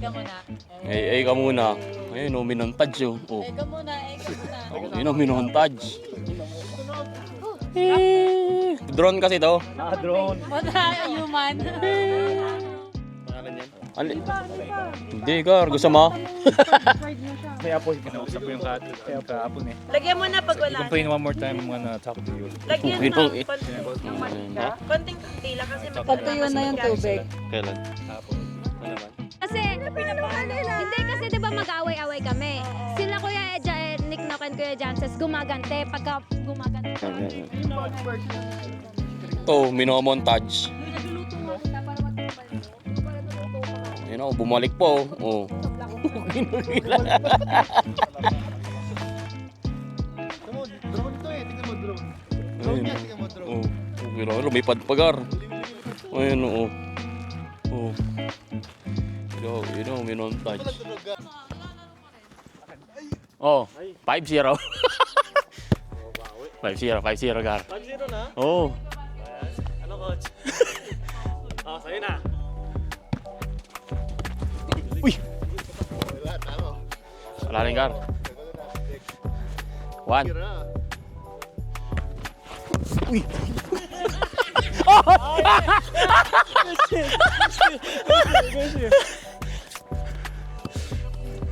ka muna. Ay ka muna. Ayun o, minontage o. Oh. Ay ka muna, ay ka muna. Ayun o, minontage. Drone kasi to. Drone. Wala, human. Pangalan yan? Hindi Gar, gusto mo? May apoy. Kinausap ko yung kahapon eh. Lagyan mo na pag wala. Complain one more time, I'm gonna talk to you. Lagyan Okay, mo okay. konting tila kasi Patuyo na yung tubig. Kailan? Kahapon. Ano naman? Kasi, hindi kasi diba mag-away-away kami. Sila Kuya Nick Nock and Kuya Janses gumagante pagka gumagante. Ito, minomontage. Ayun o, bumalik po. Oh. Drone to eh, tingnan mo drone. Ayun. Yan, tingnan mo drone. Oh. Pero lumipad pa Gar. Ayun o. Oh. Yun o, minontage. Oh, 5-0. 5-0 Gar. 5-0 na? Oh. Ano coach? Sa'yo na. Uy! Wala, talo. Wala rin Gar. 1. Tira. Uy!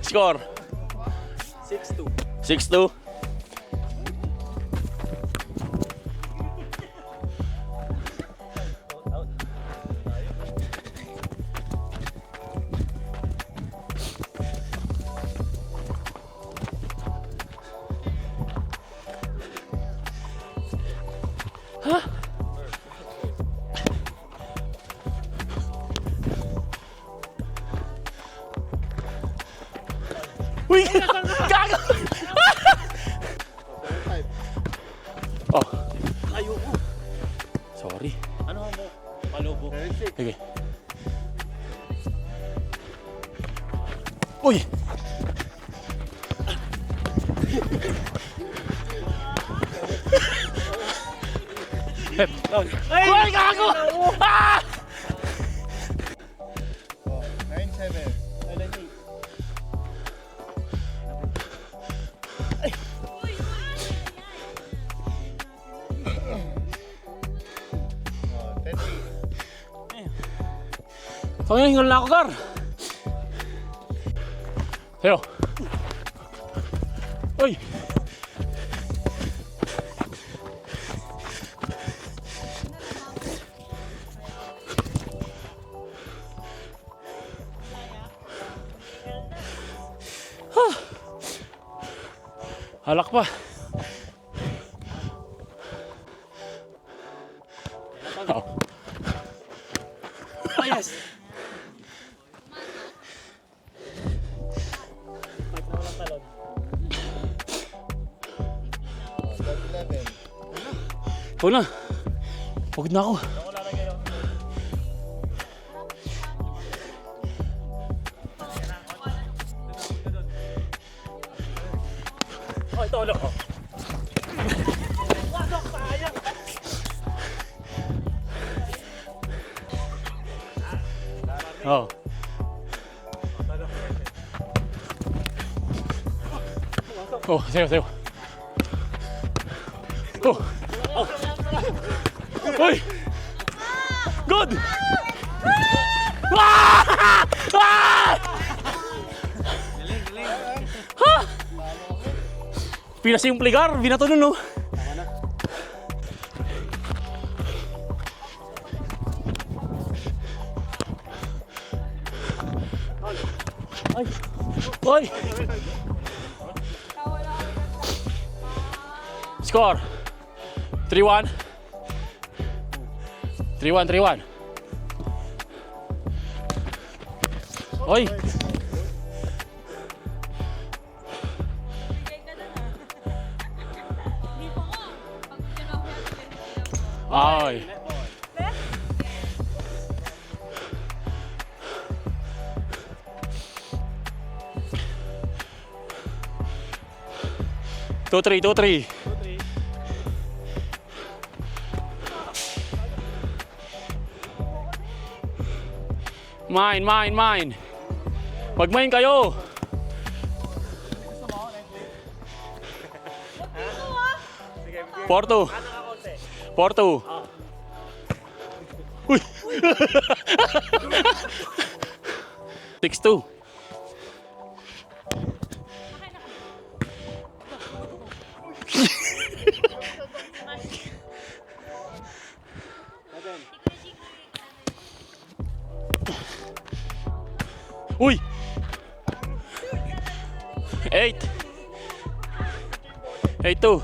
Score 6-2. 6-2. Uy! Gago! Oh. Ayoko. Sorry. Ano mo? Palubo. Sige. Uy! Uy, gago! Ah! 9-7. Oh, 10-8. So yun, hingal na ako, Gar. Pero. Uy! Halak pa. Oh. Yes! Oh, 11. Ikaw na. Pagod na ako. Oh, ito ulo. Oh. Oh, sayo. Oh. Uy! Good! Ah! Ah! Ha! Pinasimple Gar, binato nun, no? Oy! Score 3-1. 3-1. Oy! Ay! Two, three. Mine. Magmain kayo. Porto. Porto. Uy. 6-2. Uy. 8. 8-2.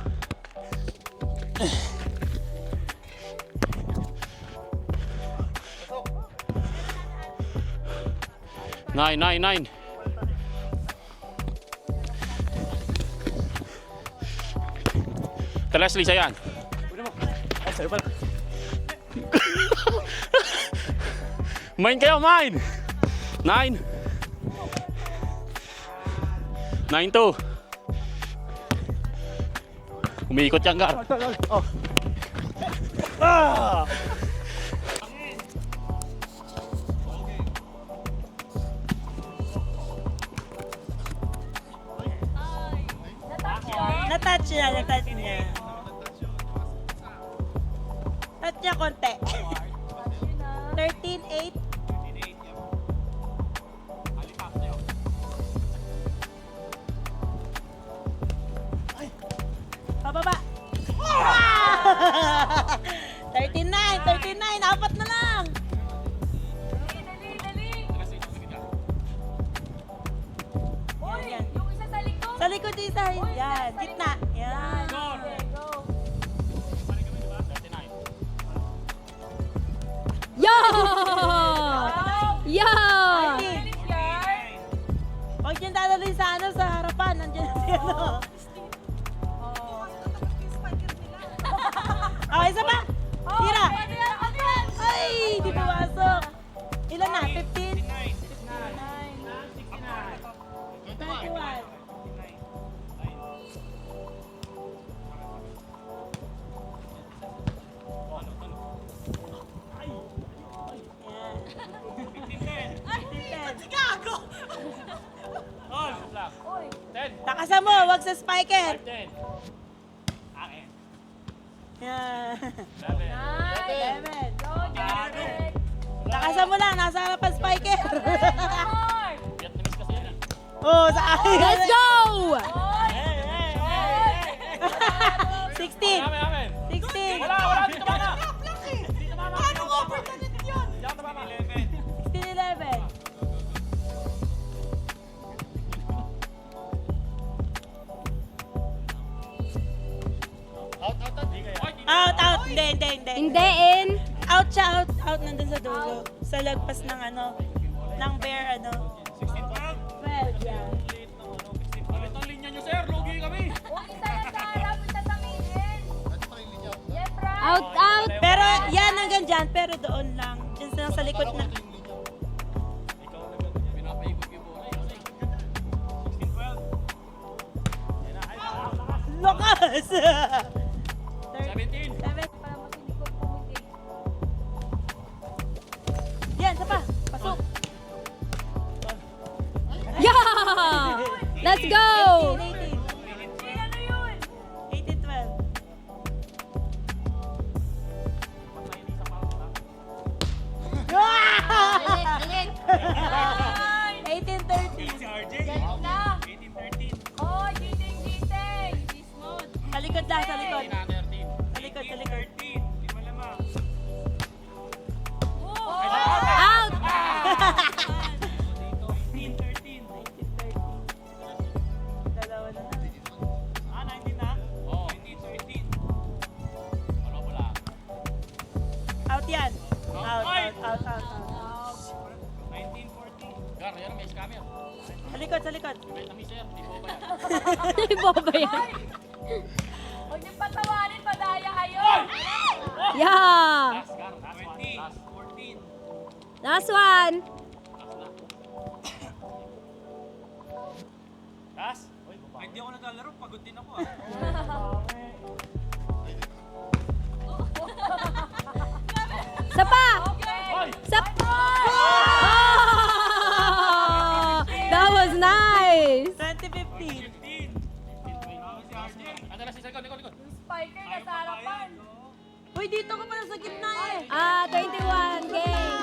Nine. Leslie, siya yan. Main kayo, main! 9. 9-2. Umiikot yan, Gar. Na-touch niya. Touch niya konti. 13-8. Pababa. 39, apat na lang. Yan. Yung isa sa likod. Sa likod isa. Yan, gitna. Yan. Yo! Yo! Huwag niyong dadalhin sa ano, sa harapan. Nandiyan si ano. Oh, isa pa. Tira. Ay, di pumasok. Ilan na? 15? 21. Takasan mo, wag sa spiker. Yan. 11. Takasan mo lang, nasa harapan spiker. Oh, sa akin. Let's go! 16. 16. Wala, dito ba na? Paano overtime yun? 16-11. Out. Hindi. Hindi in. Out siya, out nandun sa dulo. Sa lagpas ng ano, ng bear, ano. 12, yeah. Ang linya nyo, sir. Lugi kami. Huwag isa yan sa harap, isa sa middle. Yeah, Brad. Out. Pero yan hanggang dyan, pero doon lang. Dyan sa likod na. Lakas! 17. Para mas hindi ko pumiti. Yan, isa pa. Pasok. Yeah! Let's go! 18. Ano yun? 18-12. Galit. 18-13. Galit na. Oh, giting. Dismod. Sa likod lang, sa likod. Sa likod. Out! Dalawa na lang. Out yan. Out. Gar, yan may scammer. Sa likod. May tamis, sir. Hindi po ba yan? Hindi po ba yan? Huwag niyong patawarin, madaya kayo. Yeah! Gar, last one. Last one. Last. Hindi ako naglalaro, pagod din ako Isa pa! Okay. Isa pa! Oh! Spiker na sa harapan. Uy, dito ka pala sa gitna eh. 21, game.